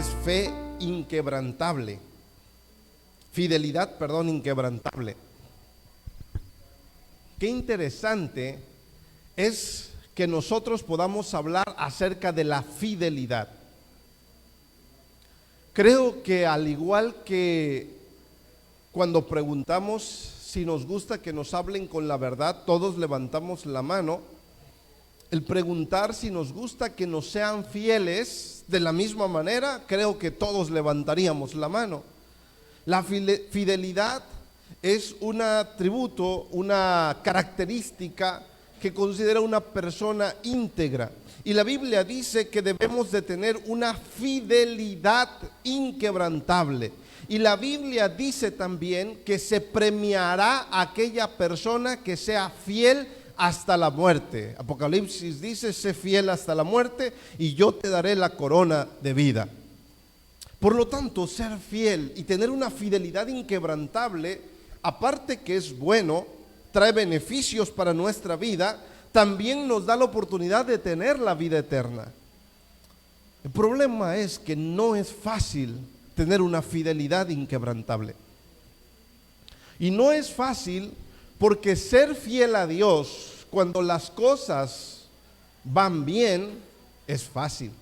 es fe inquebrantable. Fidelidad, perdón, inquebrantable. Qué interesante es que nosotros podamos hablar acerca de la fidelidad. Creo que al igual que cuando preguntamos si nos gusta que nos hablen con la verdad, todos levantamos la mano. El preguntar si nos gusta que nos sean fieles, de la misma manera, creo que todos levantaríamos la mano. La fidelidad es un atributo, una característica que considera una persona íntegra. Y la Biblia dice que debemos de tener una fidelidad inquebrantable. Y la Biblia dice también que se premiará a aquella persona que sea fiel hasta la muerte. Apocalipsis dice: sé fiel hasta la muerte y yo te daré la corona de vida. Por lo tanto, ser fiel y tener una fidelidad inquebrantable, aparte que es bueno, trae beneficios para nuestra vida, también nos da la oportunidad de tener la vida eterna. El problema es que no es fácil tener una fidelidad inquebrantable. Y no es fácil porque ser fiel a Dios cuando las cosas van bien es fácil.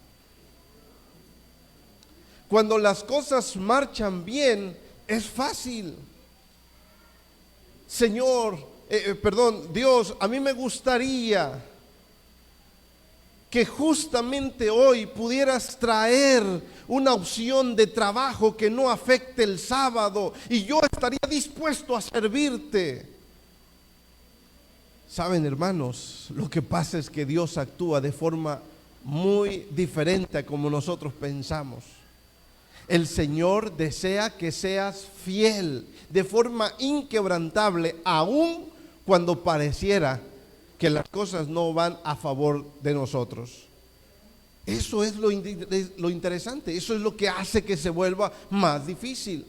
Cuando las cosas marchan bien es fácil. Dios, a mí me gustaría que justamente hoy pudieras traer una opción de trabajo que no afecte el sábado y yo estaría dispuesto a servirte. Saben, hermanos, lo que pasa es que Dios actúa de forma muy diferente a como nosotros pensamos. El Señor desea que seas fiel de forma inquebrantable, aun cuando pareciera que las cosas no van a favor de nosotros. Eso es lo interesante, eso es lo que hace que se vuelva más difícil.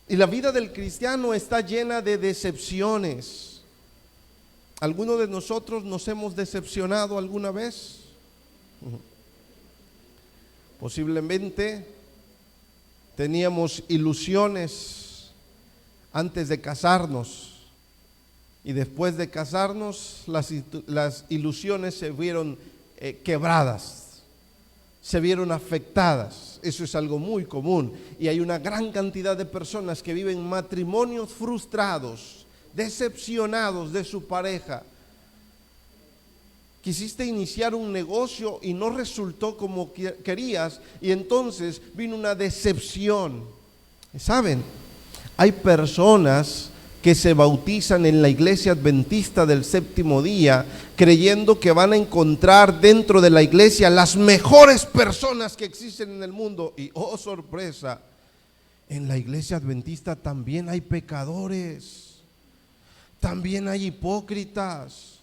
Y la vida del cristiano está llena de decepciones. ¿Alguno de nosotros nos hemos decepcionado alguna vez? Posiblemente teníamos ilusiones antes de casarnos y después de casarnos las ilusiones se vieron quebradas, se vieron afectadas. Eso es algo muy común y hay una gran cantidad de personas que viven matrimonios frustrados, decepcionados de su pareja. Quisiste iniciar un negocio y no resultó como querías y entonces vino una decepción. ¿Saben? Hay personas que se bautizan en la iglesia adventista del séptimo día creyendo que van a encontrar dentro de la iglesia las mejores personas que existen en el mundo y oh sorpresa, en la iglesia adventista también hay pecadores, también hay hipócritas.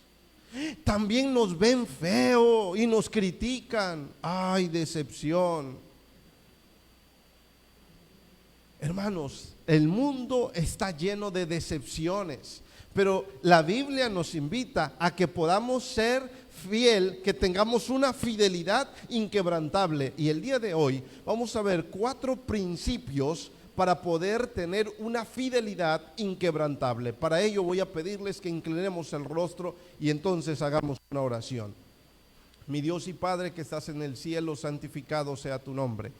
También nos ven feo y nos critican. ¡Ay, decepción! Hermanos, el mundo está lleno de decepciones, pero la Biblia nos invita a que podamos ser fiel, que tengamos una fidelidad inquebrantable. Y el día de hoy vamos a ver 4 principios para poder tener una fidelidad inquebrantable. Para ello voy a pedirles que inclinemos el rostro y entonces hagamos una oración. Mi Dios y Padre que estás en el cielo, santificado sea tu nombre.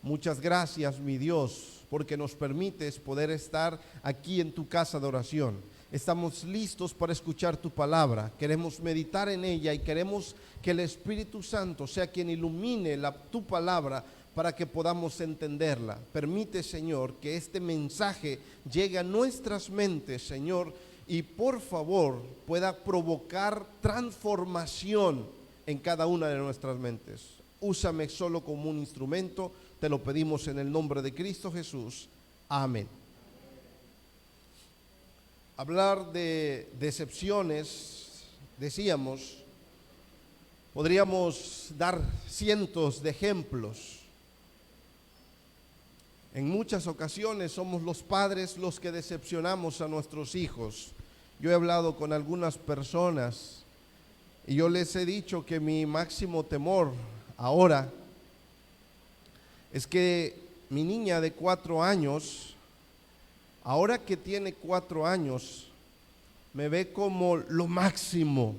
Muchas gracias, mi Dios, porque nos permites poder estar aquí en tu casa de oración. Estamos listos para escuchar tu palabra, queremos meditar en ella y queremos que el Espíritu Santo sea quien ilumine tu palabra para que podamos entenderla. Permite, Señor, que este mensaje llegue a nuestras mentes, Señor, y por favor pueda provocar transformación en cada una de nuestras mentes. Úsame solo como un instrumento, te lo pedimos en el nombre de Cristo Jesús. Amén. Hablar de decepciones, decíamos, podríamos dar cientos de ejemplos. En muchas ocasiones somos los padres los que decepcionamos a nuestros hijos. Yo he hablado con algunas personas y yo les he dicho que mi máximo temor ahora es que mi niña de 4 años, ahora que tiene 4 años, me ve como lo máximo.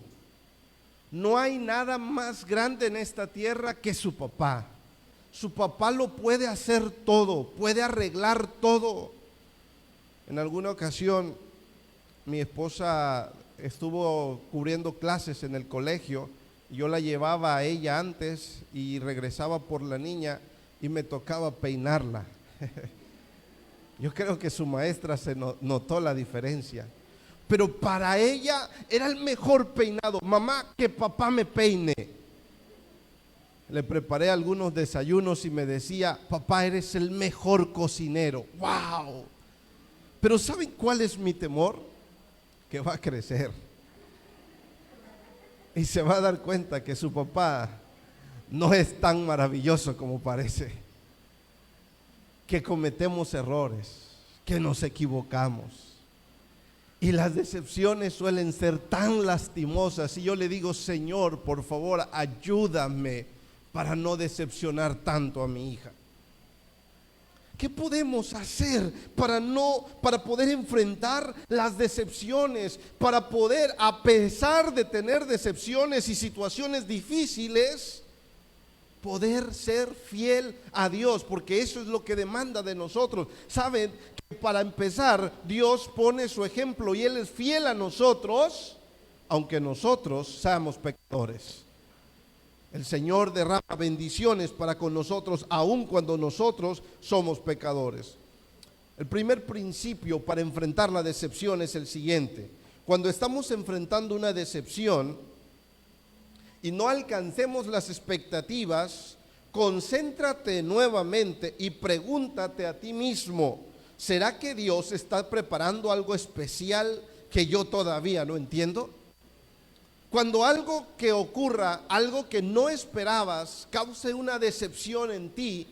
No hay nada más grande en esta tierra que su papá. Su papá lo puede hacer todo, puede arreglar todo. En alguna ocasión, mi esposa estuvo cubriendo clases en el colegio. Yo la llevaba a ella antes y regresaba por la niña y me tocaba peinarla. Yo creo que su maestra se notó la diferencia. Pero para ella era el mejor peinado. Mamá, que papá me peine. Le preparé algunos desayunos y me decía, papá, eres el mejor cocinero. ¡Wow! Pero ¿saben cuál es mi temor? Que va a crecer y se va a dar cuenta que su papá no es tan maravilloso como parece, que cometemos errores, que nos equivocamos. Y las decepciones suelen ser tan lastimosas. Y yo le digo, Señor, por favor, ayúdame para no decepcionar tanto a mi hija. ¿Qué podemos hacer para poder enfrentar las decepciones? Para poder, a pesar de tener decepciones y situaciones difíciles, poder ser fiel a Dios, porque eso es lo que demanda de nosotros. Saben que para empezar, Dios pone su ejemplo y Él es fiel a nosotros, aunque nosotros seamos pecadores. El Señor derrama bendiciones para con nosotros, aun cuando nosotros somos pecadores. El primer principio para enfrentar la decepción es el siguiente: cuando estamos enfrentando una decepción y no alcancemos las expectativas, concéntrate nuevamente y pregúntate a ti mismo, ¿será que Dios está preparando algo especial que yo todavía no entiendo? Cuando algo que ocurra, algo que no esperabas, cause una decepción en ti,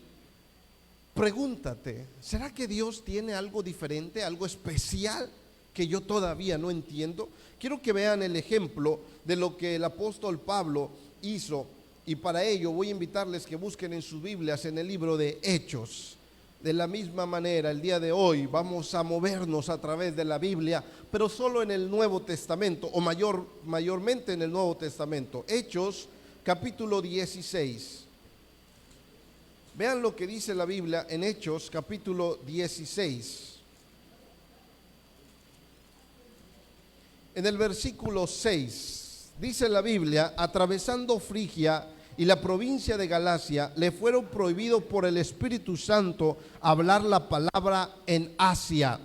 pregúntate, ¿será que Dios tiene algo diferente, algo especial que yo todavía no entiendo? Quiero que vean el ejemplo de lo que el apóstol Pablo hizo, y para ello voy a invitarles que busquen en sus Biblias en el libro de Hechos. De la misma manera, el día de hoy vamos a movernos a través de la Biblia, pero solo en el Nuevo Testamento, o mayormente en el Nuevo Testamento. Hechos, capítulo 16. Vean lo que dice la Biblia en Hechos, capítulo 16. En el versículo 6, dice la Biblia, atravesando Frigia y la provincia de Galacia, le fueron prohibido por el Espíritu Santo hablar la palabra en Asia.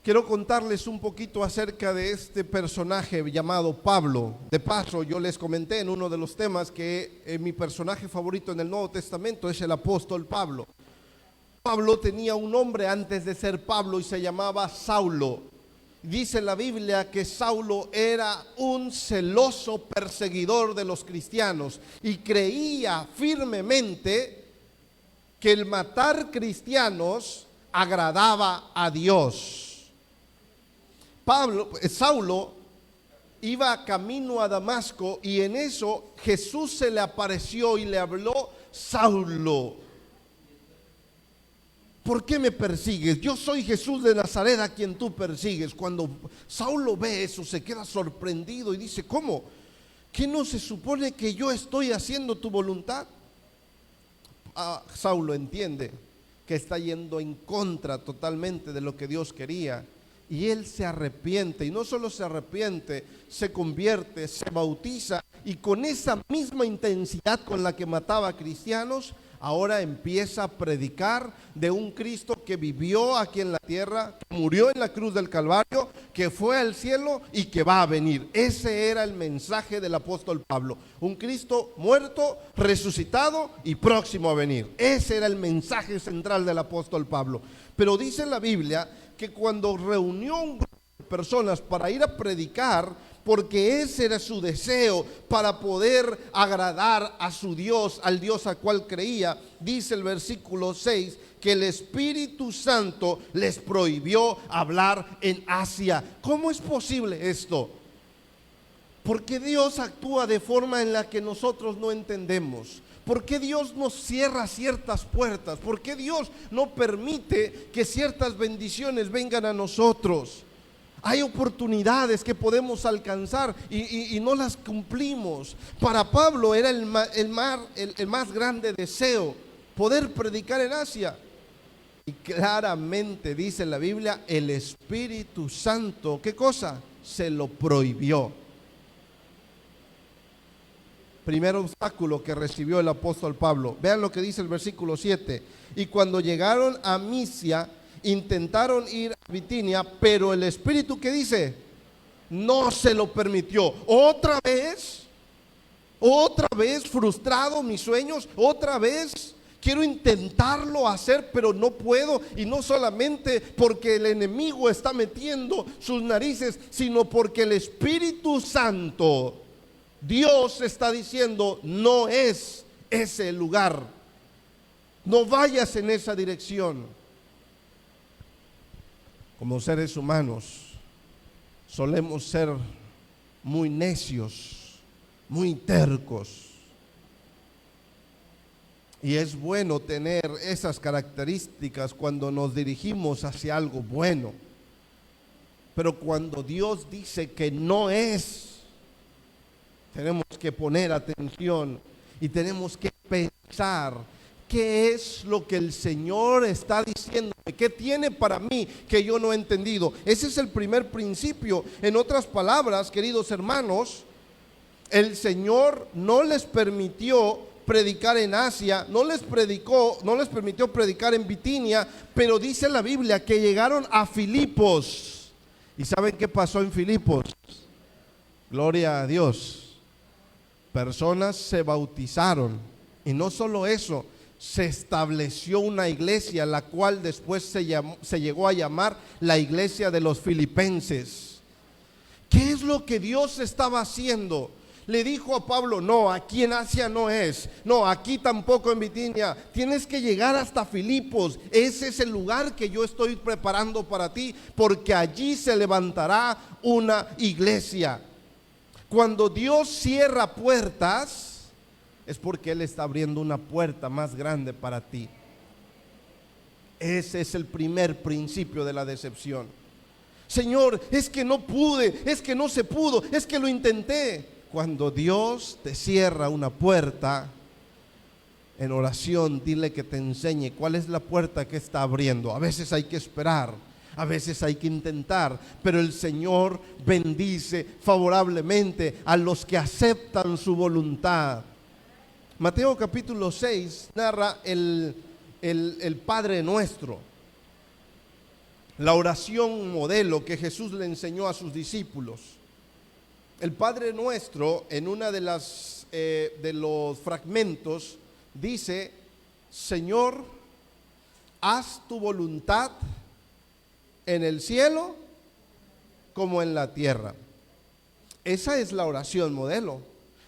Quiero contarles un poquito acerca de este personaje llamado Pablo. De paso, yo les comenté en uno de los temas que mi personaje favorito en el Nuevo Testamento es el apóstol Pablo. Pablo tenía un nombre antes de ser Pablo y se llamaba Saulo. Dice la Biblia que Saulo era un celoso perseguidor de los cristianos y creía firmemente que el matar cristianos agradaba a Dios. Saulo iba camino a Damasco y en eso Jesús se le apareció y le habló: Saulo, ¿por qué me persigues? Yo soy Jesús de Nazaret a quien tú persigues. Cuando Saulo ve eso, se queda sorprendido y dice: ¿cómo? ¿Qué no se supone que yo estoy haciendo tu voluntad? Saulo entiende que está yendo en contra totalmente de lo que Dios quería. Y él se arrepiente, y no solo se arrepiente, se convierte, se bautiza, y con esa misma intensidad con la que mataba a cristianos, ahora empieza a predicar de un Cristo que vivió aquí en la tierra, que murió en la cruz del Calvario, que fue al cielo y que va a venir. Ese era el mensaje del apóstol Pablo: un Cristo muerto, resucitado y próximo a venir. Ese era el mensaje central del apóstol Pablo. Pero dice la Biblia que cuando reunió un grupo de personas para ir a predicar, porque ese era su deseo para poder agradar a su Dios, al Dios al cual creía, dice el versículo 6 que el Espíritu Santo les prohibió hablar en Asia. ¿Cómo es posible esto? ¿Por qué Dios actúa de forma en la que nosotros no entendemos? ¿Por qué Dios nos cierra ciertas puertas? ¿Por qué Dios no permite que ciertas bendiciones vengan a nosotros? Hay oportunidades que podemos alcanzar y no las cumplimos. Para Pablo era el más grande deseo poder predicar en Asia. Y claramente dice la Biblia, el Espíritu Santo, ¿qué cosa? Se lo prohibió. Primer obstáculo que recibió el apóstol Pablo. Vean lo que dice el versículo 7. Y cuando llegaron a Misia, intentaron ir a Bitinia, pero el Espíritu, ¿qué dice? No se lo permitió. Otra vez frustrado mis sueños, otra vez quiero intentarlo hacer, pero no puedo. Y no solamente porque el enemigo está metiendo sus narices, sino porque el Espíritu Santo, Dios está diciendo, no es ese el lugar. No vayas en esa dirección. Como seres humanos, solemos ser muy necios, muy tercos. Y es bueno tener esas características cuando nos dirigimos hacia algo bueno. Pero cuando Dios dice que no es, tenemos que poner atención y tenemos que pensar qué es lo que el Señor está diciendo, qué tiene para mí que yo no he entendido. Ese es el primer principio. En otras palabras, queridos hermanos, el Señor no les permitió predicar en Asia, no les permitió predicar en Bitinia, pero dice la Biblia que llegaron a Filipos. ¿Y saben qué pasó en Filipos? Gloria a Dios. Personas se bautizaron, y no solo eso, se estableció una iglesia, la cual después se llegó a llamar la iglesia de los filipenses. ¿Qué es lo que Dios estaba haciendo? Le dijo a Pablo, no, aquí en Asia no es, no, aquí tampoco en Bitinia, tienes que llegar hasta Filipos. Ese es el lugar que yo estoy preparando para ti, porque allí se levantará una iglesia. Cuando Dios cierra puertas, es porque Él está abriendo una puerta más grande para ti. Ese es el primer principio de la decepción. Señor, es que no pude, es que no se pudo, es que lo intenté. Cuando Dios te cierra una puerta, en oración dile que te enseñe cuál es la puerta que está abriendo. A veces hay que esperar, a veces hay que intentar, pero el Señor bendice favorablemente a los que aceptan su voluntad. Mateo capítulo 6 narra el Padre Nuestro, la oración modelo que Jesús le enseñó a sus discípulos. El Padre Nuestro, en una de los fragmentos, dice: Señor, haz tu voluntad en el cielo como en la tierra. Esa es la oración modelo.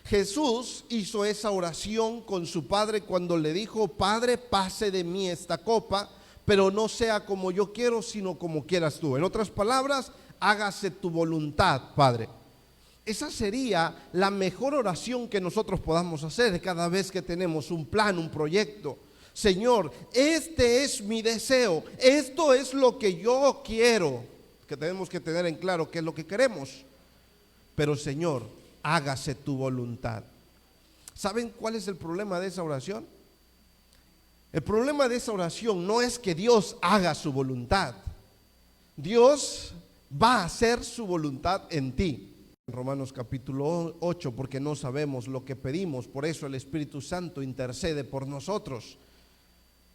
Jesús hizo esa oración con su Padre cuando le dijo: Padre, pase de mí esta copa, pero no sea como yo quiero, sino como quieras tú. En otras palabras, hágase tu voluntad, Padre. Esa sería la mejor oración que nosotros podamos hacer cada vez que tenemos un plan, un proyecto. Señor, este es mi deseo, esto es lo que yo quiero. Que tenemos que tener en claro qué es lo que queremos. Pero Señor, hágase tu voluntad. ¿Saben cuál es el problema de esa oración? El problema de esa oración no es que Dios haga su voluntad. Dios va a hacer su voluntad en ti. En Romanos capítulo 8, porque no sabemos lo que pedimos, por eso el Espíritu Santo intercede por nosotros,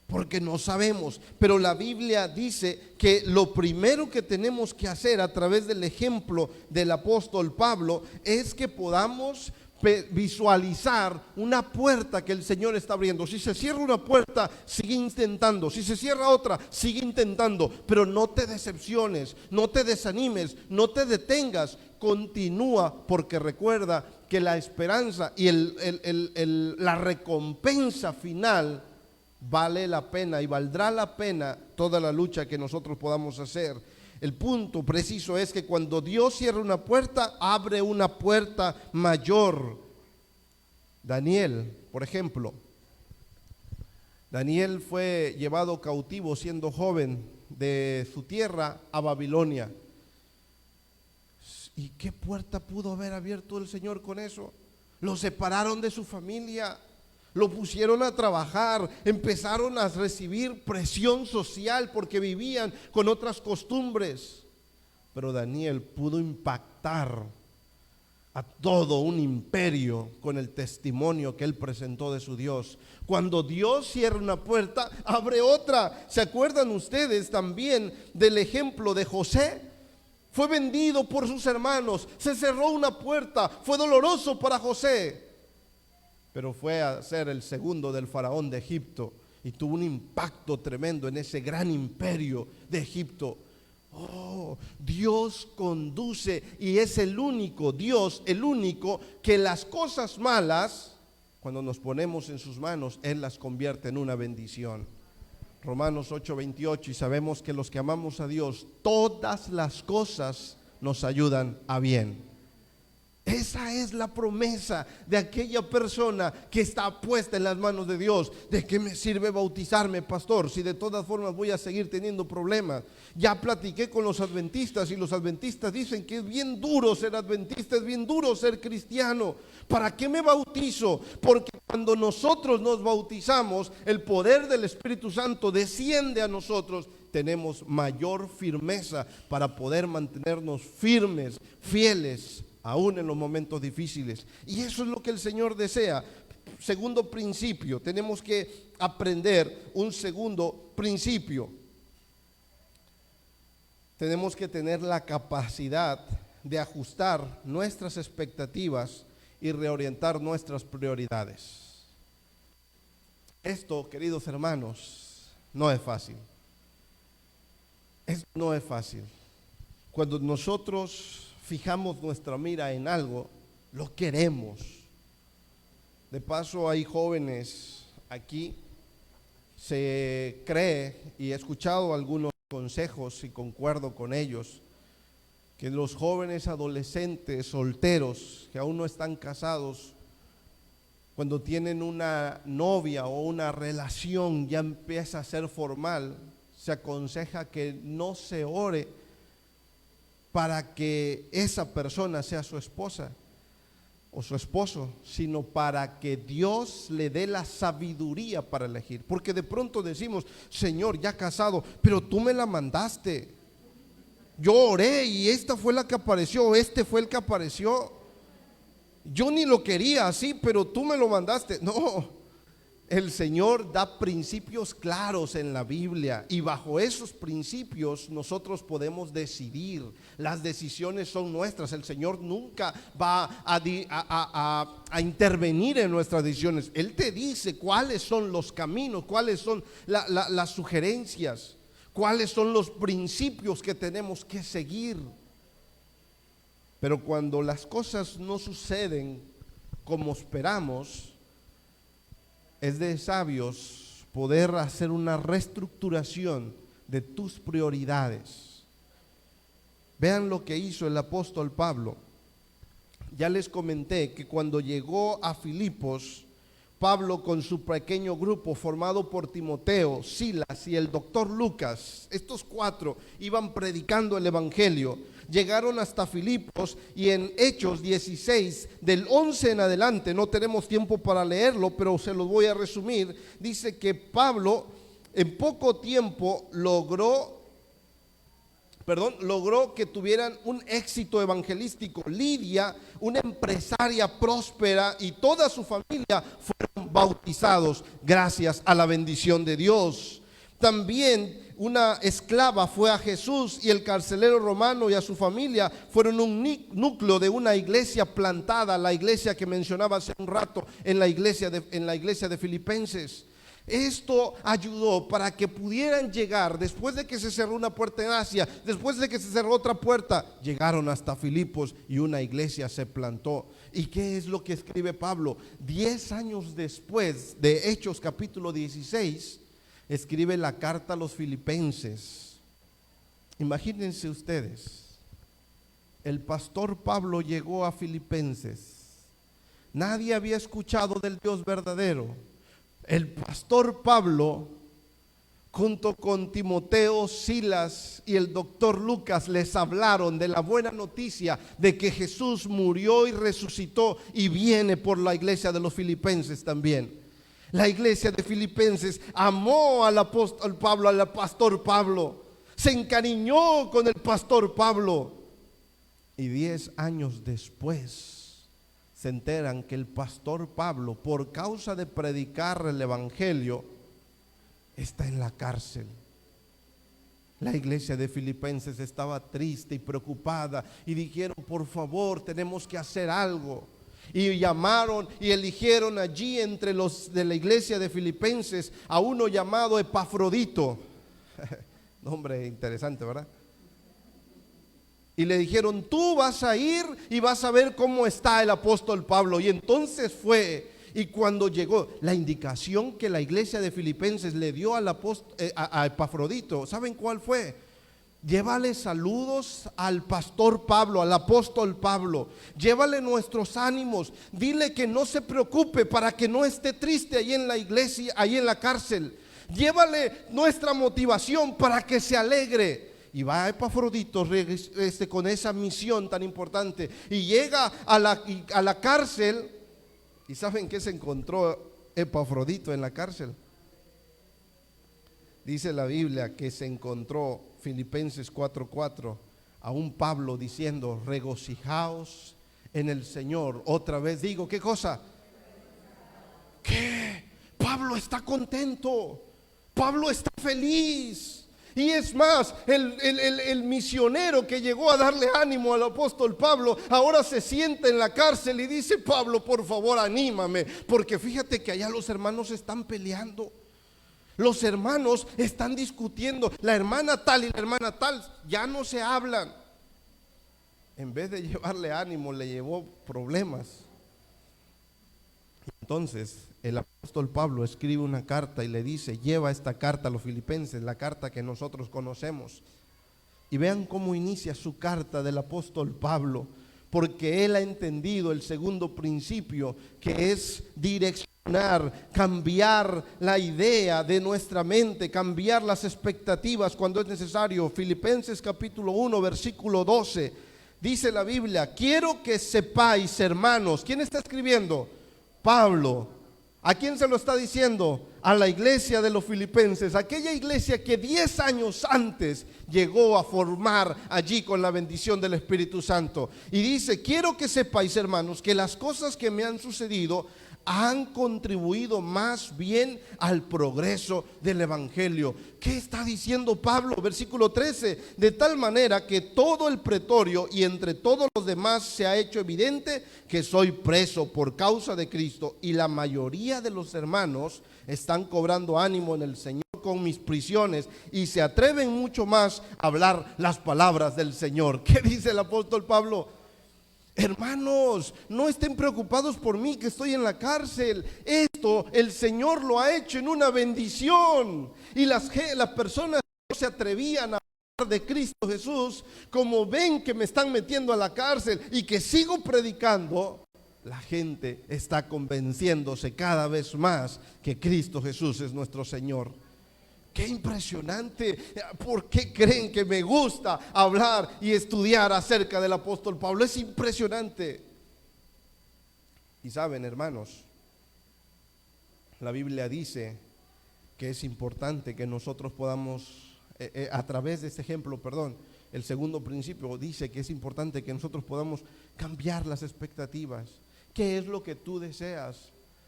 porque no sabemos. Pero la Biblia dice que lo primero que tenemos que hacer a través del ejemplo del apóstol Pablo es que podamos visualizar una puerta que el Señor está abriendo. Si se cierra una puerta, sigue intentando. Si se cierra otra, sigue intentando. Pero no te decepciones, no te desanimes, no te detengas. Continúa, porque recuerda que la esperanza y la recompensa final vale la pena y valdrá la pena toda la lucha que nosotros podamos hacer. El punto preciso es que cuando Dios cierra una puerta, abre una puerta mayor. Daniel, por ejemplo, Daniel fue llevado cautivo siendo joven de su tierra a Babilonia. ¿Y qué puerta pudo haber abierto el Señor con eso? Lo separaron de su familia, lo pusieron a trabajar, empezaron a recibir presión social porque vivían con otras costumbres. Pero Daniel pudo impactar a todo un imperio con el testimonio que él presentó de su Dios. Cuando Dios cierra una puerta, abre otra. ¿Se acuerdan ustedes también del ejemplo de José? Fue vendido por sus hermanos, se cerró una puerta, fue doloroso para José, pero fue a ser el segundo del faraón de Egipto y tuvo un impacto tremendo en ese gran imperio de Egipto. Oh, Dios conduce y es el único Dios, el único que las cosas malas, cuando nos ponemos en sus manos, Él las convierte en una bendición. Romanos 8:28, y sabemos que los que amamos a Dios, todas las cosas nos ayudan a bien. Esa es la promesa de aquella persona que está puesta en las manos de Dios. ¿De qué me sirve bautizarme, pastor, si de todas formas voy a seguir teniendo problemas? Ya platiqué con los adventistas y los adventistas dicen que es bien duro ser adventista, es bien duro ser cristiano. ¿Para qué me bautizo? Porque cuando nosotros nos bautizamos, el poder del Espíritu Santo desciende a nosotros. Tenemos mayor firmeza para poder mantenernos firmes, fieles, aún en los momentos difíciles. Y eso es lo que el Señor desea. Segundo principio, tenemos que aprender un segundo principio. Tenemos que tener la capacidad de ajustar nuestras expectativas y reorientar nuestras prioridades. Esto, queridos hermanos, no es fácil. Esto no es fácil. Cuando nosotros fijamos nuestra mira en algo, lo queremos. De paso, hay jóvenes aquí, se cree, y he escuchado algunos consejos y concuerdo con ellos, que los jóvenes adolescentes solteros que aún no están casados, cuando tienen una novia o una relación ya empieza a ser formal, se aconseja que no se ore para que esa persona sea su esposa o su esposo, sino para que Dios le dé la sabiduría para elegir. Porque de pronto decimos, Señor, ya casado, pero tú me la mandaste. Yo oré y esta fue la que apareció, este fue el que apareció. Yo ni lo quería así, pero tú me lo mandaste. No. El Señor da principios claros en la Biblia y bajo esos principios nosotros podemos decidir. Las decisiones son nuestras. El Señor nunca va a intervenir en nuestras decisiones. Él te dice cuáles son los caminos, cuáles son las sugerencias, cuáles son los principios que tenemos que seguir. Pero cuando las cosas no suceden como esperamos, es de sabios poder hacer una reestructuración de tus prioridades. Vean lo que hizo el apóstol Pablo. Ya les comenté que cuando llegó a Filipos, Pablo con su pequeño grupo formado por Timoteo, Silas y el doctor Lucas, estos 4 iban predicando el evangelio. Llegaron hasta Filipos y en Hechos 16, del 11 en adelante, no tenemos tiempo para leerlo, pero se los voy a resumir. Dice que Pablo en poco tiempo logró que tuvieran un éxito evangelístico. Lidia, una empresaria próspera, y toda su familia fueron bautizados gracias a la bendición de Dios. También una esclava fue a Jesús y el carcelero romano y a su familia fueron un núcleo de una iglesia plantada, la iglesia que mencionaba hace un rato en la iglesia de Filipenses. Esto ayudó para que pudieran llegar, después de que se cerró una puerta en Asia, después de que se cerró otra puerta, llegaron hasta Filipos y una iglesia se plantó. ¿Y qué es lo que escribe Pablo? 10 años después de Hechos capítulo 16, escribe la carta a los filipenses. Imagínense ustedes, el pastor Pablo llegó a Filipenses. Nadie había escuchado del Dios verdadero. El pastor Pablo, junto con Timoteo, Silas y el doctor Lucas, les hablaron de la buena noticia de que Jesús murió y resucitó y viene por la iglesia de los filipenses también. La iglesia de Filipenses amó al apóstol Pablo, al pastor Pablo, se encariñó con el pastor Pablo. Y 10 años después se enteran que el pastor Pablo, por causa de predicar el evangelio, está en la cárcel. La iglesia de Filipenses estaba triste y preocupada y dijeron: por favor, tenemos que hacer algo. Y llamaron y eligieron allí entre los de la iglesia de Filipenses a uno llamado Epafrodito. Nombre interesante, ¿verdad? Y le dijeron: tú vas a ir y vas a ver cómo está el apóstol Pablo. Y entonces fue. Y cuando llegó, la indicación que la iglesia de Filipenses le dio a Epafrodito, ¿saben cuál fue? Llévale saludos al pastor Pablo, al apóstol Pablo. Llévale nuestros ánimos. Dile que no se preocupe para que no esté triste ahí en la iglesia, ahí en la cárcel. Llévale nuestra motivación para que se alegre. Y va a Epafrodito con esa misión tan importante y llega a la cárcel. ¿Y saben qué se encontró Epafrodito en la cárcel? Dice la Biblia que se encontró, Filipenses 4:4, a un Pablo diciendo: regocijaos en el Señor. Otra vez digo, ¿qué cosa? ¿Qué? Pablo está contento, Pablo está feliz. Y es más, el misionero que llegó a darle ánimo al apóstol Pablo, ahora se sienta en la cárcel y dice: Pablo, por favor, anímame, porque fíjate que allá los hermanos están peleando. Los hermanos están discutiendo. La hermana tal y la hermana tal ya no se hablan. En vez de llevarle ánimo, le llevó problemas. Entonces el apóstol Pablo escribe una carta y le dice: lleva esta carta a los filipenses, la carta que nosotros conocemos. Y vean cómo inicia su carta del apóstol Pablo, porque él ha entendido el segundo principio, que es direccionar, cambiar la idea de nuestra mente, cambiar las expectativas cuando es necesario. Filipenses capítulo 1 versículo 12, dice la Biblia: quiero que sepáis, hermanos. ¿Quién está escribiendo? Pablo. ¿A quién se lo está diciendo? A la iglesia de los filipenses, aquella iglesia que 10 años antes llegó a formar allí con la bendición del Espíritu Santo. Y dice: quiero que sepáis, hermanos, que las cosas que me han sucedido han contribuido más bien al progreso del evangelio. ¿Qué está diciendo Pablo? Versículo 13: de tal manera que todo el pretorio y entre todos los demás se ha hecho evidente que soy preso por causa de Cristo, y la mayoría de los hermanos están cobrando ánimo en el Señor con mis prisiones y se atreven mucho más a hablar las palabras del Señor. ¿Qué dice el apóstol Pablo? Hermanos, no estén preocupados por mí que estoy en la cárcel. Esto el Señor lo ha hecho en una bendición. Y las personas no se atrevían a hablar de Cristo Jesús, como ven que me están metiendo a la cárcel y que sigo predicando, la gente está convenciéndose cada vez más que Cristo Jesús es nuestro Señor. ¡Qué impresionante! ¿Por qué creen que me gusta hablar y estudiar acerca del apóstol Pablo? Es impresionante. Y saben, hermanos, la Biblia dice que es importante que nosotros podamos, a través de este ejemplo, el segundo principio dice que es importante que nosotros podamos cambiar las expectativas. ¿Qué es lo que tú deseas?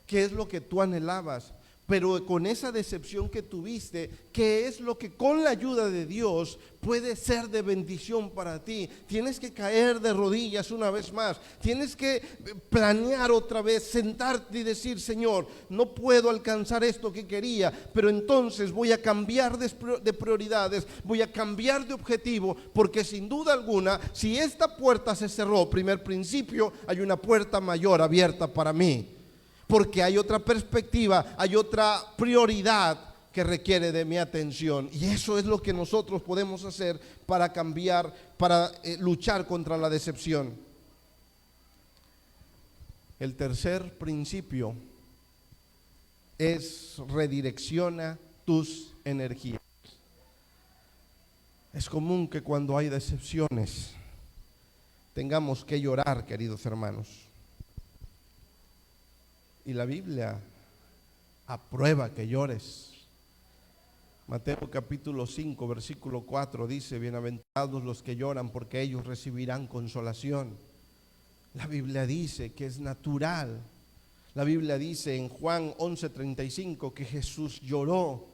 ¿Qué es lo que tú anhelabas? Pero con esa decepción que tuviste, ¿qué es lo que con la ayuda de Dios puede ser de bendición para ti? Tienes que caer de rodillas una vez más. Tienes que planear otra vez, sentarte y decir: Señor, no puedo alcanzar esto que quería, pero entonces voy a cambiar de prioridades, voy a cambiar de objetivo, porque sin duda alguna, si esta puerta se cerró, primer principio, hay una puerta mayor abierta para mí. Porque hay otra perspectiva, hay otra prioridad que requiere de mi atención. Y eso es lo que nosotros podemos hacer para cambiar, para luchar contra la decepción. El tercer principio es: redirecciona tus energías. Es común que cuando hay decepciones tengamos que llorar, queridos hermanos. Y la Biblia aprueba que llores. Mateo capítulo 5, versículo 4 dice: bienaventurados los que lloran, porque ellos recibirán consolación. La Biblia dice que es natural. La Biblia dice en Juan 11:35 que Jesús lloró.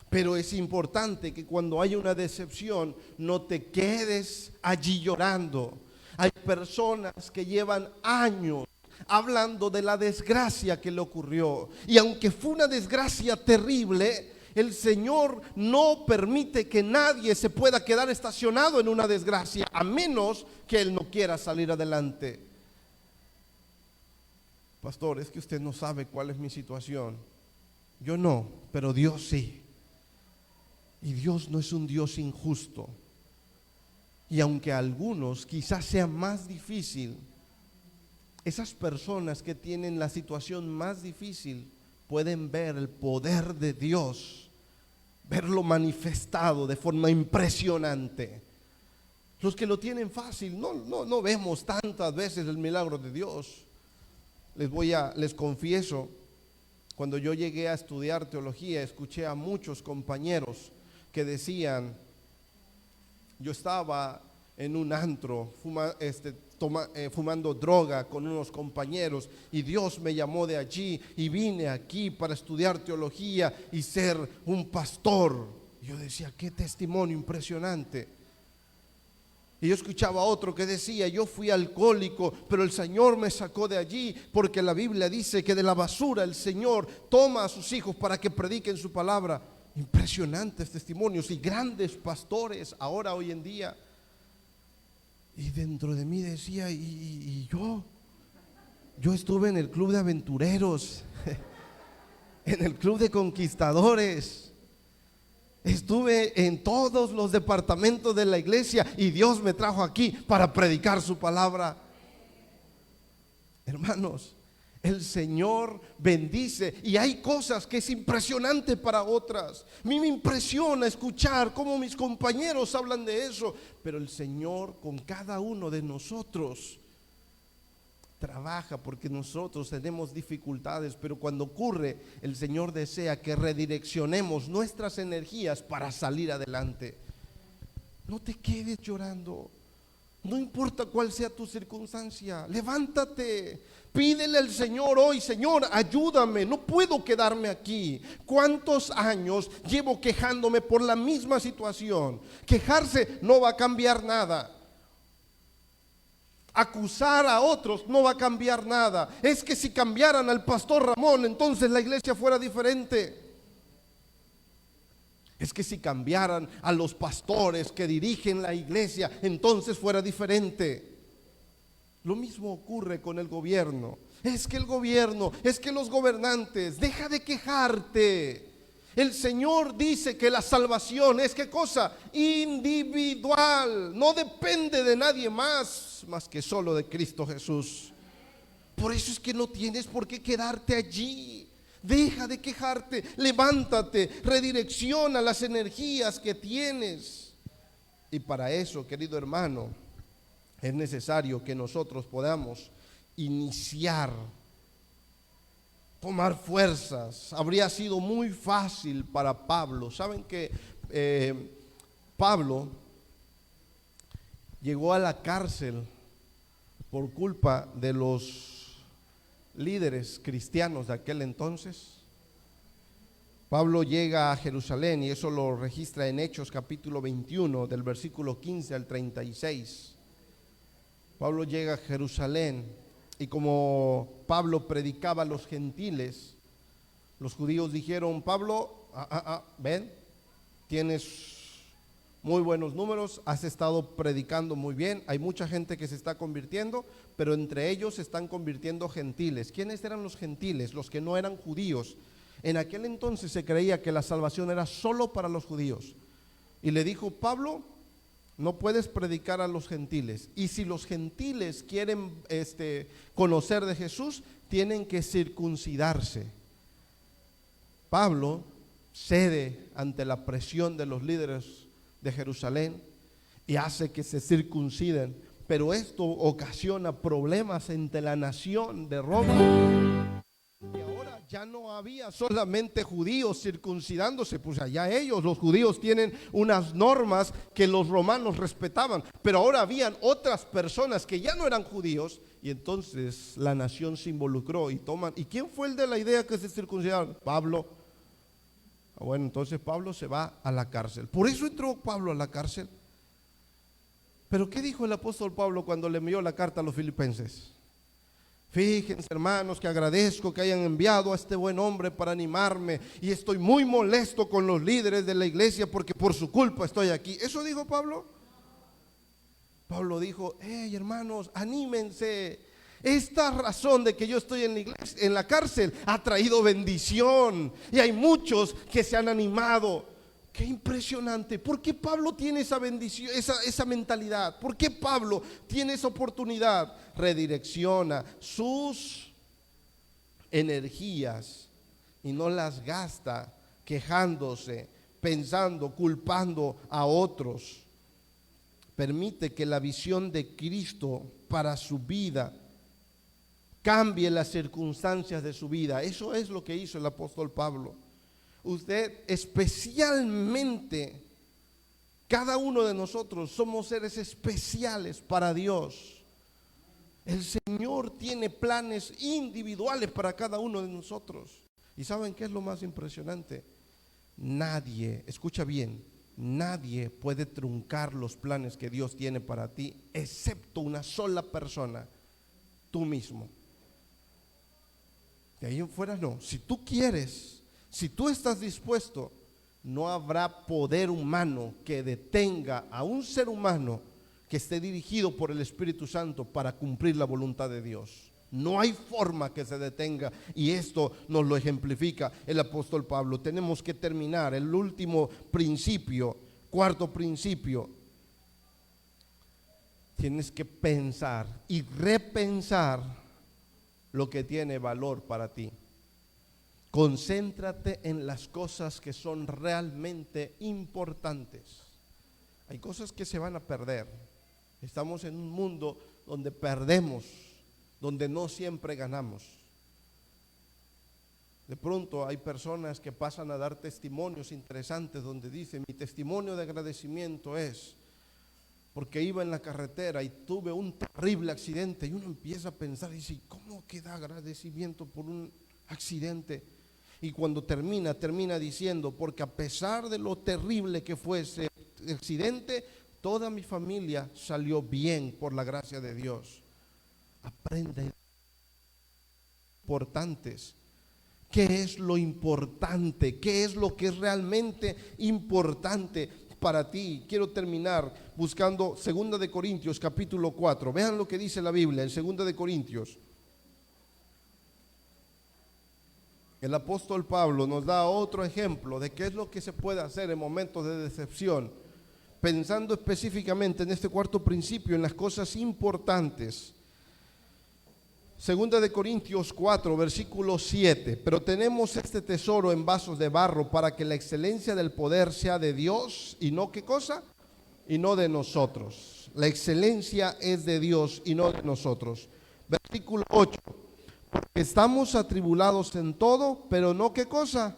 Pero es importante que cuando hay una decepción no te quedes allí llorando. Hay personas que llevan años hablando de la desgracia que le ocurrió, y aunque fue una desgracia terrible, el Señor no permite que nadie se pueda quedar estacionado en una desgracia, a menos que Él no quiera salir adelante. Pastor, es que usted no sabe cuál es mi situación. Yo no, pero Dios sí. Y Dios no es un Dios injusto. Y aunque a algunos quizás sea más difícil, esas personas que tienen la situación más difícil pueden ver el poder de Dios, verlo manifestado de forma impresionante. Los que lo tienen fácil no vemos tantas veces el milagro de Dios. Les confieso, cuando yo llegué a estudiar teología, escuché a muchos compañeros que decían: yo estaba en un antro fumando droga con unos compañeros, y Dios me llamó de allí y vine aquí para estudiar teología y ser un pastor. Yo decía: qué testimonio impresionante. Y yo escuchaba a otro que decía: yo fui alcohólico, pero el Señor me sacó de allí, porque la Biblia dice que de la basura el Señor toma a sus hijos para que prediquen su palabra. Impresionantes testimonios y grandes pastores ahora, hoy en día. Y dentro de mí decía: y yo estuve en el club de aventureros, en el club de conquistadores, estuve en todos los departamentos de la iglesia, y Dios me trajo aquí para predicar su palabra. Hermanos, el Señor bendice, y hay cosas que es impresionante para otras. A mí me impresiona escuchar cómo mis compañeros hablan de eso, pero el Señor con cada uno de nosotros trabaja, porque nosotros tenemos dificultades, pero cuando ocurre, el Señor desea que redireccionemos nuestras energías para salir adelante. No te quedes llorando. No importa cuál sea tu circunstancia, levántate, pídele al Señor hoy: Señor, ayúdame, no puedo quedarme aquí. ¿Cuántos años llevo quejándome por la misma situación? Quejarse no va a cambiar nada. Acusar a otros no va a cambiar nada. Es que si cambiaran al pastor Ramón, entonces la iglesia fuera diferente. Es que si cambiaran a los pastores que dirigen la iglesia, entonces fuera diferente. Lo mismo ocurre con el gobierno. Es que el gobierno, es que los gobernantes, deja de quejarte. El Señor dice que la salvación es, ¿qué cosa? Individual. No depende de nadie más que solo de Cristo Jesús. Por eso es que no tienes por qué quedarte allí. Deja de quejarte, levántate, redirecciona las energías que tienes. Y para eso, querido hermano, es necesario que nosotros podamos iniciar, tomar fuerzas. Habría sido muy fácil para Pablo. Saben que Pablo llegó a la cárcel por culpa de los líderes cristianos de aquel entonces. Pablo llega a Jerusalén, y eso lo registra en Hechos capítulo 21, del versículo 15 al 36. Pablo llega a Jerusalén, y como Pablo predicaba a los gentiles, los judíos dijeron: Pablo, ven, tienes muy buenos números, has estado predicando muy bien, hay mucha gente que se está convirtiendo, pero entre ellos se están convirtiendo gentiles. ¿Quiénes eran los gentiles? Los que no eran judíos. En aquel entonces se creía que la salvación era solo para los judíos. Y le dijo: Pablo, no puedes predicar a los gentiles. Y si los gentiles quieren conocer de Jesús, tienen que circuncidarse. Pablo cede ante la presión de los líderes de Jerusalén y hace que se circunciden. Pero esto ocasiona problemas entre la nación de Roma. Y ahora ya no había solamente judíos circuncidándose, pues allá ellos, los judíos, tienen unas normas que los romanos respetaban, pero ahora habían otras personas que ya no eran judíos, y entonces la nación se involucró y toman. ¿Y quién fue el de la idea que se circuncidaron? Pablo. Bueno, entonces Pablo se va a la cárcel. Por eso entró Pablo a la cárcel. Pero ¿qué dijo el apóstol Pablo cuando le envió la carta a los filipenses? Fíjense, hermanos, que agradezco que hayan enviado a este buen hombre para animarme, y estoy muy molesto con los líderes de la iglesia porque por su culpa estoy aquí. ¿Eso dijo Pablo? Pablo dijo: hey, hermanos, anímense. Esta razón de que yo estoy en la iglesia, en la cárcel, ha traído bendición, y hay muchos que se han animado. Qué impresionante. ¿Por qué Pablo tiene esa bendición, esa mentalidad? ¿Por qué Pablo tiene esa oportunidad? Redirecciona sus energías y no las gasta quejándose, pensando, culpando a otros. Permite que la visión de Cristo para su vida cambie las circunstancias de su vida. Eso es lo que hizo el apóstol Pablo. Usted especialmente, cada uno de nosotros somos seres especiales para Dios. El Señor tiene planes individuales para cada uno de nosotros. ¿Y saben qué es lo más impresionante? Nadie, escucha bien, nadie puede truncar los planes que Dios tiene para ti, excepto una sola persona: tú mismo. De ahí en fuera no. Si tú quieres, si tú estás dispuesto, no habrá poder humano que detenga a un ser humano que esté dirigido por el Espíritu Santo para cumplir la voluntad de Dios. No hay forma que se detenga, y esto nos lo ejemplifica el apóstol Pablo. Tenemos que terminar el último principio, cuarto principio. Tienes que pensar y repensar lo que tiene valor para ti. Concéntrate en las cosas que son realmente importantes. Hay cosas que se van a perder. Estamos en un mundo donde perdemos, donde no siempre ganamos. De pronto hay personas que pasan a dar testimonios interesantes donde dicen: mi testimonio de agradecimiento es porque iba en la carretera y tuve un terrible accidente. Y uno empieza a pensar y dice: ¿cómo que da agradecimiento por un accidente? Y cuando termina diciendo: porque a pesar de lo terrible que fue ese accidente, toda mi familia salió bien por la gracia de Dios. Aprende importantes. ¿Qué es lo importante? ¿Qué es lo que es realmente importante para ti? Quiero terminar buscando 2 de Corintios capítulo 4. Vean lo que dice la Biblia en 2 de Corintios. El apóstol Pablo nos da otro ejemplo de qué es lo que se puede hacer en momentos de decepción, pensando específicamente en este cuarto principio, en las cosas importantes. 2 de Corintios 4, versículo 7. Pero tenemos este tesoro en vasos de barro, para que la excelencia del poder sea de Dios y no, ¿qué cosa? Y no de nosotros. La excelencia es de Dios y no de nosotros. Versículo 8. Porque estamos atribulados en todo, pero no, ¿qué cosa?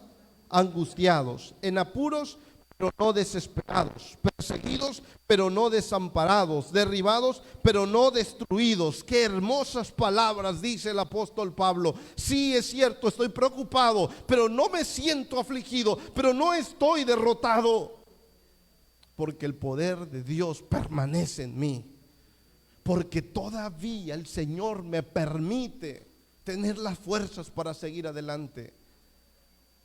Angustiados, en apuros, pero no desesperados, perseguidos, pero no desamparados, derribados, pero no destruidos. Qué hermosas palabras dice el apóstol Pablo. Sí, es cierto, estoy preocupado, pero no me siento afligido, pero no estoy derrotado, porque el poder de Dios permanece en mí, porque todavía el Señor me permite tener las fuerzas para seguir adelante.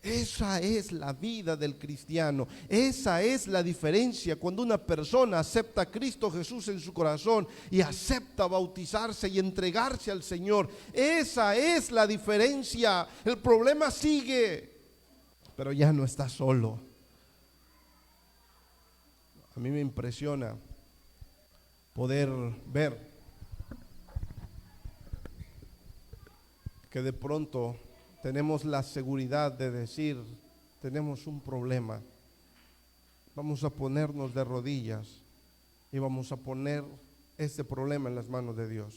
Esa es la vida del cristiano. Esa es la diferencia cuando una persona acepta a Cristo Jesús en su corazón y acepta bautizarse y entregarse al Señor. Esa es la diferencia. El problema sigue. pero ya no estás solo. A mí me impresiona poder ver que de pronto tenemos la seguridad de decir, tenemos un problema, vamos a ponernos de rodillas y vamos a poner este problema en las manos de Dios.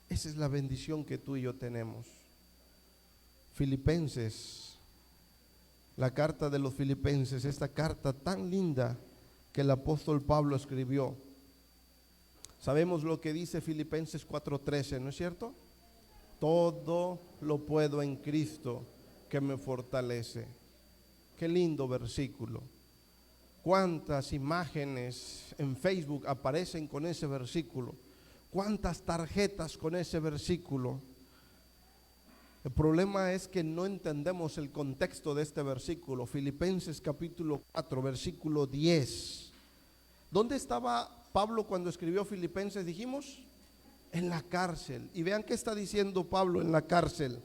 Esa es la bendición que tú y yo tenemos. Filipenses, la carta de los Filipenses, esta carta tan linda que el apóstol Pablo escribió. Sabemos lo que dice Filipenses 4:13, ¿no es cierto? Todo lo puedo en Cristo que me fortalece. Qué lindo versículo. Cuántas imágenes en Facebook aparecen con ese versículo. Cuántas tarjetas con ese versículo. El problema es que no entendemos el contexto de este versículo. Filipenses capítulo 4, versículo 10. ¿Dónde estaba Pablo cuando escribió Filipenses? Dijimos, en la cárcel. Y vean qué está diciendo Pablo en la cárcel.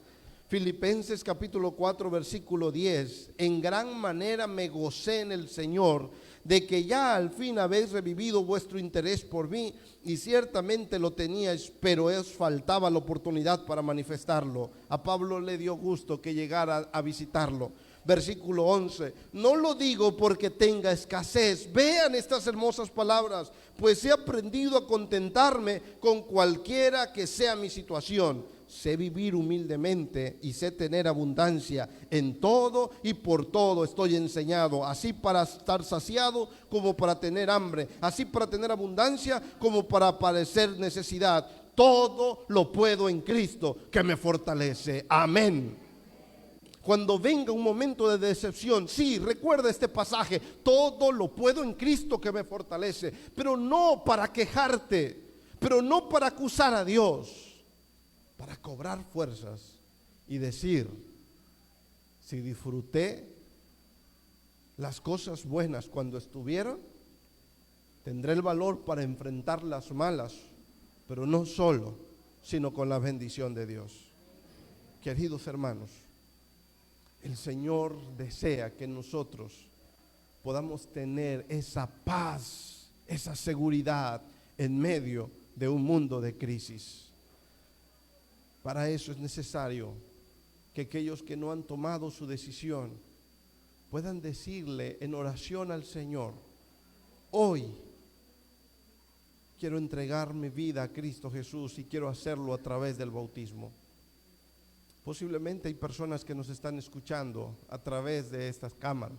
Filipenses capítulo 4, versículo 10. En gran manera me gocé en el Señor de que ya al fin habéis revivido vuestro interés por mí, y ciertamente lo teníais, pero os faltaba la oportunidad para manifestarlo. A Pablo le dio gusto que llegara a visitarlo. Versículo 11, no lo digo porque tenga escasez. Vean estas hermosas palabras, pues he aprendido a contentarme con cualquiera que sea mi situación. Sé vivir humildemente y sé tener abundancia. En todo y por todo estoy enseñado, así para estar saciado como para tener hambre, así para tener abundancia como para padecer necesidad. Todo lo puedo en Cristo que me fortalece. Amén. Cuando venga un momento de decepción, sí, recuerda este pasaje, todo lo puedo en Cristo que me fortalece, pero no para quejarte, pero no para acusar a Dios, para cobrar fuerzas y decir, si disfruté las cosas buenas cuando estuvieron, tendré el valor para enfrentar las malas, pero no solo, sino con la bendición de Dios. Queridos hermanos, el Señor desea que nosotros podamos tener esa paz, esa seguridad en medio de un mundo de crisis. Para eso es necesario que aquellos que no han tomado su decisión puedan decirle en oración al Señor, hoy quiero entregar mi vida a Cristo Jesús y quiero hacerlo a través del bautismo. Posiblemente hay personas que nos están escuchando a través de estas cámaras.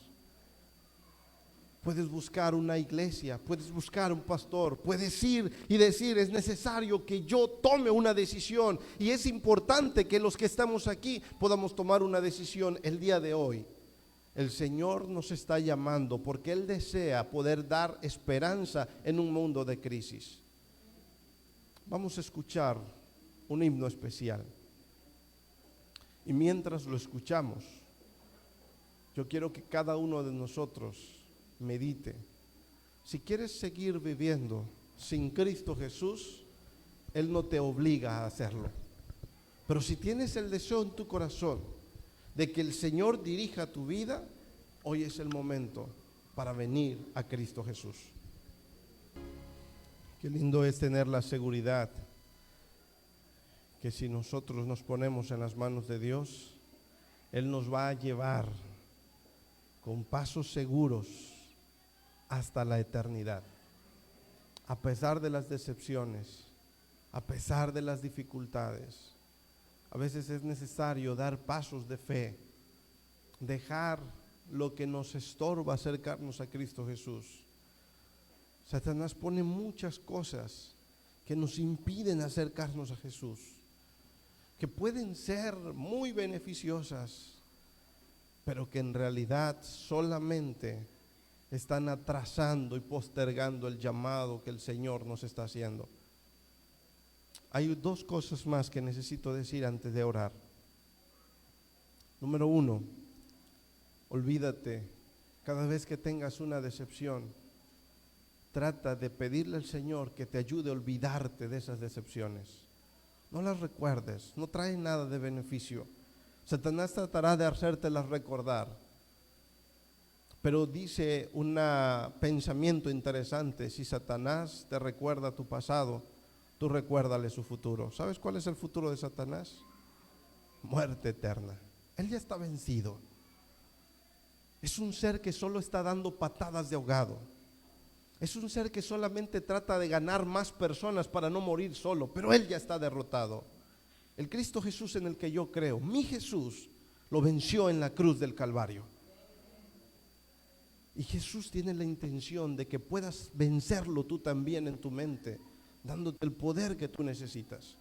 Puedes buscar una iglesia, puedes buscar un pastor, puedes ir y decir, es necesario que yo tome una decisión, y es importante que los que estamos aquí podamos tomar una decisión el día de hoy. El Señor nos está llamando porque Él desea poder dar esperanza en un mundo de crisis. Vamos a escuchar un himno especial. Y mientras lo escuchamos, yo quiero que cada uno de nosotros medite. Si quieres seguir viviendo sin Cristo Jesús, Él no te obliga a hacerlo. Pero si tienes el deseo en tu corazón de que el Señor dirija tu vida, hoy es el momento para venir a Cristo Jesús. Qué lindo es tener la seguridad que si nosotros nos ponemos en las manos de Dios, Él nos va a llevar con pasos seguros hasta la eternidad. A pesar de las decepciones, a pesar de las dificultades, a veces es necesario dar pasos de fe, dejar lo que nos estorba acercarnos a Cristo Jesús. Satanás pone muchas cosas que nos impiden acercarnos a Jesús, que pueden ser muy beneficiosas, pero que en realidad solamente están atrasando y postergando el llamado que el Señor nos está haciendo. Hay dos cosas más que necesito decir antes de orar. Número uno, olvídate, cada vez que tengas una decepción, trata de pedirle al Señor que te ayude a olvidarte de esas decepciones. No las recuerdes, no traen nada de beneficio. Satanás tratará de hacértelas recordar, Pero dice un pensamiento interesante: si Satanás te recuerda tu pasado, tú recuérdale su futuro. ¿Sabes cuál es el futuro de Satanás? Muerte eterna. Él ya está vencido. Es un ser que solo está dando patadas de ahogado. Es un ser que solamente trata de ganar más personas para no morir solo, pero él ya está derrotado. El Cristo Jesús en el que yo creo, mi Jesús, lo venció en la cruz del Calvario. Y Jesús tiene la intención de que puedas vencerlo tú también en tu mente, dándote el poder que tú necesitas.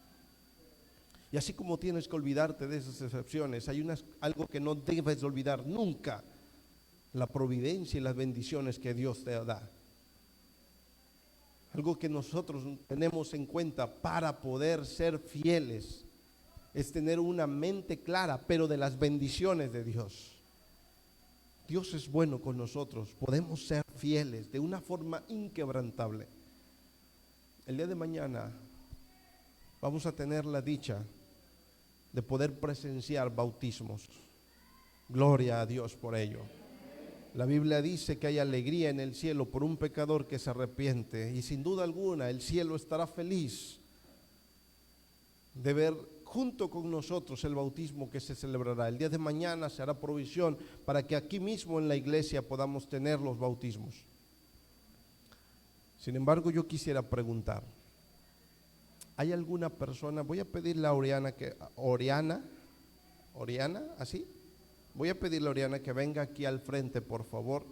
Y así como tienes que olvidarte de esas excepciones, hay algo que no debes olvidar nunca: la providencia y las bendiciones que Dios te da. Algo que nosotros tenemos en cuenta para poder ser fieles es tener una mente clara, pero de las bendiciones de Dios. Dios es bueno con nosotros, podemos ser fieles de una forma inquebrantable. El día de mañana vamos a tener la dicha de poder presenciar bautismos. Gloria a Dios por ello. La Biblia dice que hay alegría en el cielo por un pecador que se arrepiente, y sin duda alguna el cielo estará feliz de ver junto con nosotros el bautismo que se celebrará. El día de mañana se hará provisión para que aquí mismo en la iglesia podamos tener los bautismos. Sin embargo, yo quisiera preguntar: ¿hay alguna persona? Voy a pedirle a Oriana, ¿así? Voy a pedirle a Oriana que venga aquí al frente, por favor.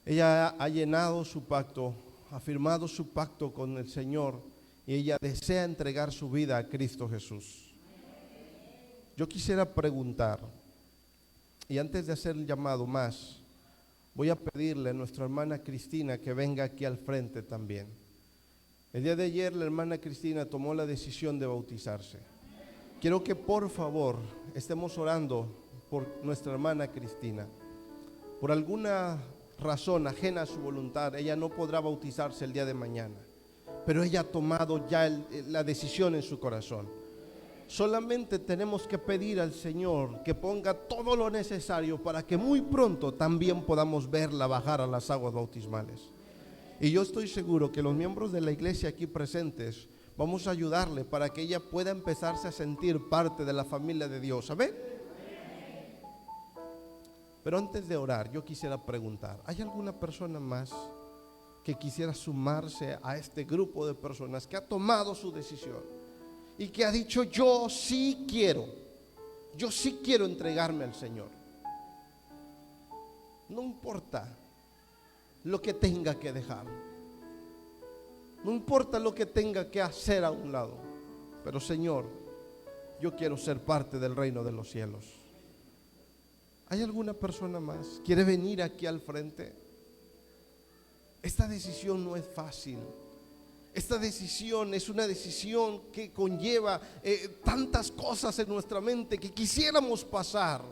Ella ha llenado su pacto, ha firmado su pacto con el Señor, y ella desea entregar su vida a Cristo Jesús. Yo quisiera preguntar, y antes de hacer el llamado más, voy a pedirle a nuestra hermana Cristina que venga aquí al frente también. El día de ayer la hermana Cristina tomó la decisión de bautizarse. Quiero que por favor estemos orando por nuestra hermana Cristina. Por alguna razón ajena a su voluntad, ella no podrá bautizarse el día de mañana, pero ella ha tomado ya la decisión en su corazón. Solamente tenemos que pedir al Señor que ponga todo lo necesario para que muy pronto también podamos verla bajar a las aguas bautismales. Y yo estoy seguro que los miembros de la iglesia aquí presentes vamos a ayudarle para que ella pueda empezarse a sentir parte de la familia de Dios. ¿Amén? Pero antes de orar, yo quisiera preguntar: ¿hay alguna persona más que quisiera sumarse a este grupo de personas que ha tomado su decisión y que ha dicho: yo sí quiero entregarme al Señor? No importa lo que tenga que dejar, no importa lo que tenga que hacer a un lado, pero Señor, yo quiero ser parte del reino de los cielos. ¿Hay alguna persona más? ¿Quiere venir aquí al frente? Esta decisión no es fácil. Esta decisión es una decisión que conlleva tantas cosas en nuestra mente que quisiéramos pasar,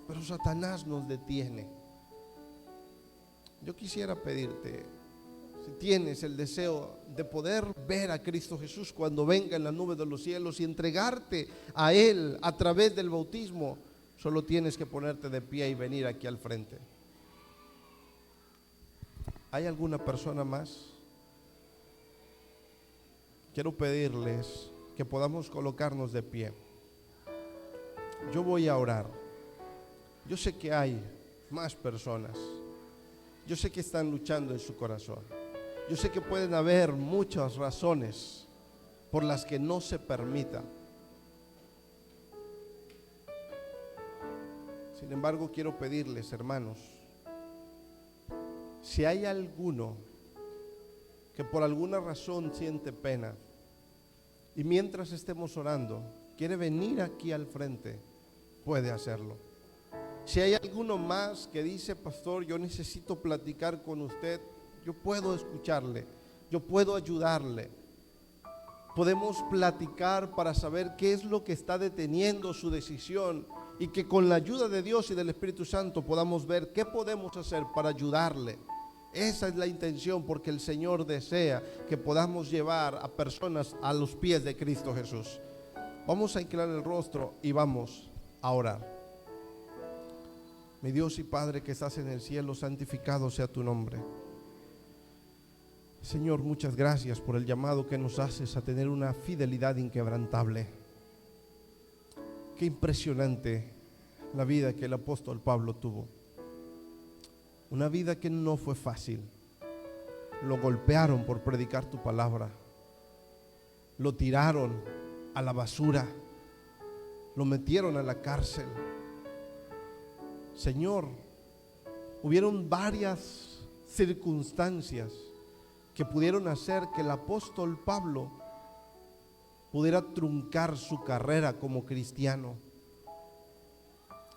pero Satanás nos detiene. Yo quisiera pedirte, si tienes el deseo de poder ver a Cristo Jesús cuando venga en la nube de los cielos y entregarte a Él a través del bautismo, solo tienes que ponerte de pie y venir aquí al frente. ¿Hay alguna persona más? Quiero pedirles que podamos colocarnos de pie. Yo voy a orar. Yo sé que hay más personas. Yo sé que están luchando en su corazón. Yo sé que pueden haber muchas razones por las que no se permita. Sin embargo, quiero pedirles, hermanos, si hay alguno que por alguna razón siente pena y mientras estemos orando quiere venir aquí al frente, puede hacerlo. Si hay alguno más que dice: pastor, yo necesito platicar con usted, yo puedo escucharle, yo puedo ayudarle. Podemos platicar para saber qué es lo que está deteniendo su decisión, y que con la ayuda de Dios y del Espíritu Santo podamos ver qué podemos hacer para ayudarle. Esa es la intención, porque el Señor desea que podamos llevar a personas a los pies de Cristo Jesús. Vamos a inclinar el rostro y vamos a orar. Mi Dios y Padre que estás en el cielo, santificado sea tu nombre. Señor, muchas gracias por el llamado que nos haces a tener una fidelidad inquebrantable. Qué impresionante la vida que el apóstol Pablo tuvo. Una vida que no fue fácil. Lo golpearon por predicar tu palabra. Lo tiraron a la basura. Lo metieron a la cárcel. Señor, hubieron varias circunstancias que pudieron hacer que el apóstol Pablo pudiera truncar su carrera como cristiano,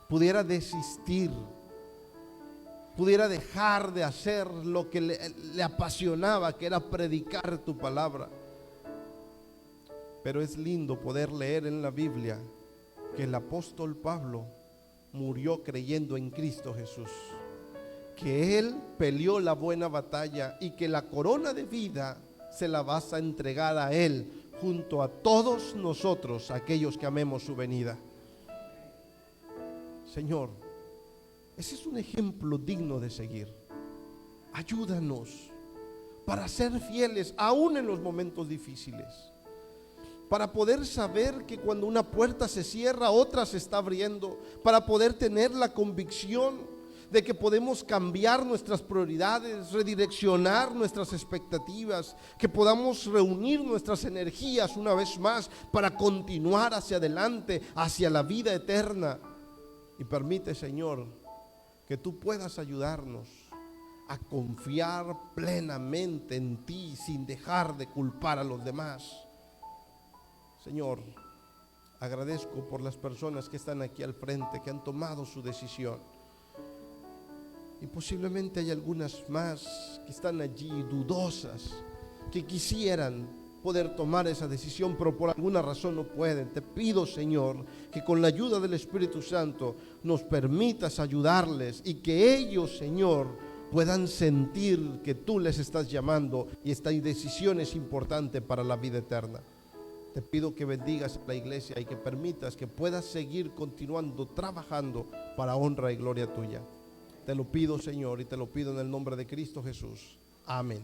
pudiera desistir, pudiera dejar de hacer lo que le apasionaba, que era predicar tu palabra. Pero es lindo poder leer en la Biblia que el apóstol Pablo murió creyendo en Cristo Jesús, que Él peleó la buena batalla y que la corona de vida se la vas a entregar a Él junto a todos nosotros, aquellos que amemos su venida. Señor, ese es un ejemplo digno de seguir. Ayúdanos para ser fieles aún en los momentos difíciles, para poder saber que cuando una puerta se cierra, otra se está abriendo, para poder tener la convicción de que podemos cambiar nuestras prioridades, redireccionar nuestras expectativas, que podamos reunir nuestras energías una vez más para continuar hacia adelante, hacia la vida eterna. Y permite, Señor, que tú puedas ayudarnos a confiar plenamente en ti sin dejar de culpar a los demás. Señor, agradezco por las personas que están aquí al frente, que han tomado su decisión. Y posiblemente hay algunas más que están allí dudosas, que quisieran poder tomar esa decisión, pero por alguna razón no pueden. Te pido, Señor, que con la ayuda del Espíritu Santo nos permitas ayudarles y que ellos, Señor, puedan sentir que tú les estás llamando y esta decisión es importante para la vida eterna. Te pido que bendigas a la iglesia y que permitas que puedas seguir continuando trabajando para honra y gloria tuya. Te lo pido, Señor, y te lo pido en el nombre de Cristo Jesús. Amén.